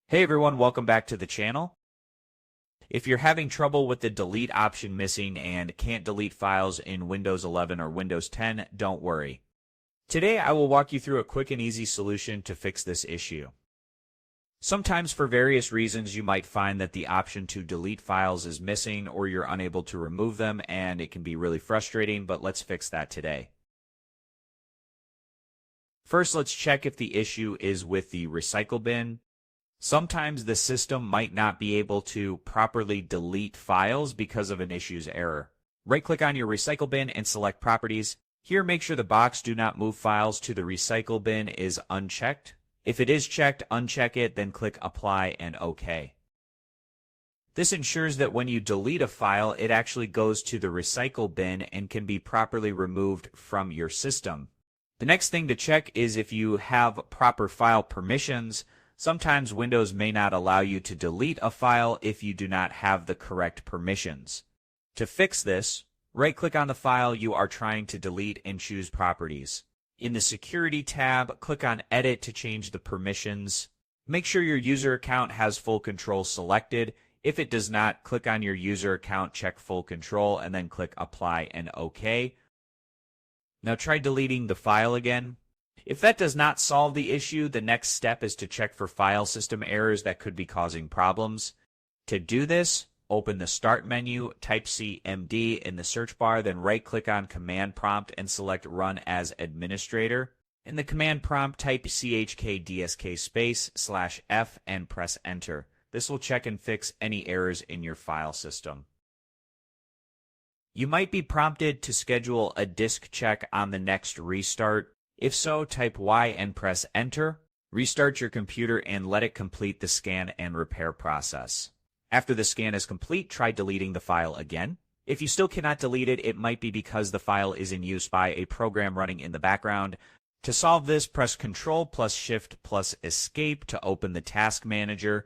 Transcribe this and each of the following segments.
Hey everyone, welcome back to the channel. If you're having trouble with the delete option missing and can't delete files in Windows 11 or Windows 10, don't worry. Today I will walk you through a quick and easy solution to fix this issue. Sometimes for various reasons you might find that the option to delete files is missing or you're unable to remove them, and it can be really frustrating, but let's fix that today. First, let's check if the issue is with the recycle bin. Sometimes the system might not be able to properly delete files because of an issue's error. Right-click on your recycle bin and select Properties. Here, make sure the box Do Not Move Files to the Recycle Bin is unchecked. If it is checked, uncheck it, then click Apply and OK. This ensures that when you delete a file, it actually goes to the recycle bin and can be properly removed from your system. The next thing to check is if you have proper file permissions. Sometimes Windows may not allow you to delete a file if you do not have the correct permissions. To fix this, right-click on the file you are trying to delete and choose Properties. In the Security tab, click on Edit to change the permissions. Make sure your user account has full control selected. If it does not, click on your user account, check full control, and then click Apply and OK. Now try deleting the file again. If that does not solve the issue, the next step is to check for file system errors that could be causing problems. To do this, open the Start menu, type CMD in the search bar, then right-click on Command Prompt and select Run as Administrator. In the command prompt, type CHKDSK /F and press Enter. This will check and fix any errors in your file system. You might be prompted to schedule a disk check on the next restart. If so, type Y and press Enter. Restart your computer and let it complete the scan and repair process. After the scan is complete, try deleting the file again. If you still cannot delete it, it might be because the file is in use by a program running in the background. To solve this, press Ctrl plus Shift plus Escape to open the Task Manager.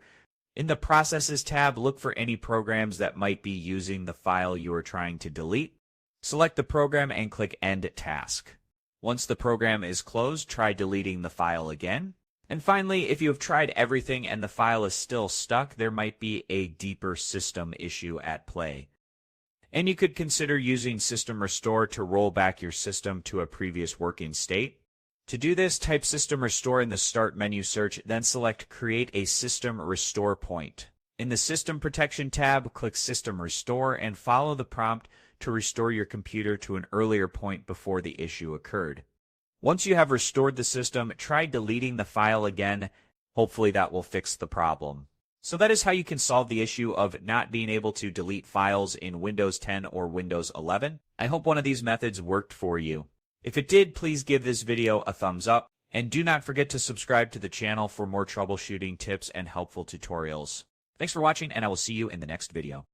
In the Processes tab, look for any programs that might be using the file you are trying to delete. Select the program and click End Task. Once the program is closed, try deleting the file again. And finally, if you have tried everything and the file is still stuck, there might be a deeper system issue at play. And you could consider using System Restore to roll back your system to a previous working state. To do this, type System Restore in the Start menu search, then select Create a System Restore Point. In the System Protection tab, click System Restore and follow the prompt to restore your computer to an earlier point before the issue occurred. Once you have restored the system, try deleting the file again. Hopefully that will fix the problem. So that is how you can solve the issue of not being able to delete files in Windows 10 or Windows 11. I hope one of these methods worked for you. If it did, please give this video a thumbs up, and do not forget to subscribe to the channel for more troubleshooting tips and helpful tutorials. Thanks for watching, and I will see you in the next video.